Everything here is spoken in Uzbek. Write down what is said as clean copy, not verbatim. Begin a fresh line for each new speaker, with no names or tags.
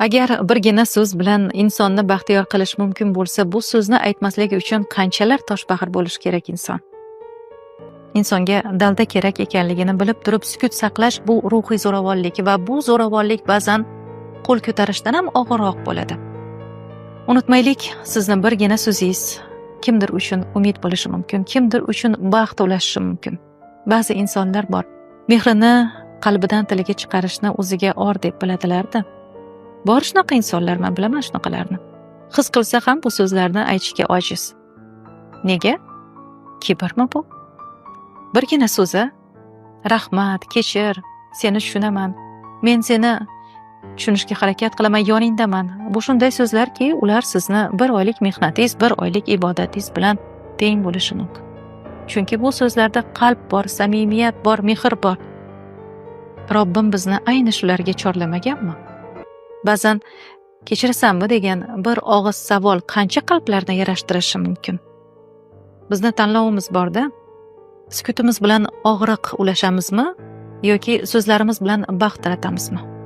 Agar birgina so'z bilan insonni baxtiyor qilish mumkin bo'lsa, bu so'zni aytmaslik uchun qanchalar toshbag'ir bo'lishi kerak inson. Insonga dalda kerak ekanligini bilib turib sukut saqlash bu ruhiy zo'ravonlik va bu zo'ravonlik ba'zan qo'l ko'tarishdan ham og'irroq bo'ladi. Unutmaylik, sizni birgina so'zingiz kimdir uchun umid bo'lishi mumkin, kimdir uchun baxt ulashishi mumkin. Ba'zi insonlar bor, mehrini qalbidan tiliga chiqarishni o'ziga or deb biladilar-da. Bor shunaqa insonlar, men bilaman shunaqalarni. His qilsa ham bu so'zlarni aytishga ojiz. Nega? Kibrmi bu? Birgina so'zi, rahmat, kechir, seni tushunaman, men seni tushunishga harakat qilaman, yoningdaman. Bu shunday so'zlarki, ular sizni bir oylik mehnatingiz, bir oylik ibodatingiz bilan teng bo'lishi mumkin. Chunki bu so'zlarda qalb bor, samimiyat bor, mehr bor. Robbim bizni ayni shularga chorlamaganmi? Ba'zan kechirasanmi degan bir og'iz savol qancha qalblarni yarashtirishi mumkin? Bizni tanlovimiz borda, sukutimiz bilan og'riq ulashamizmi yoki so'zlarimiz bilan baxt taratamizmi?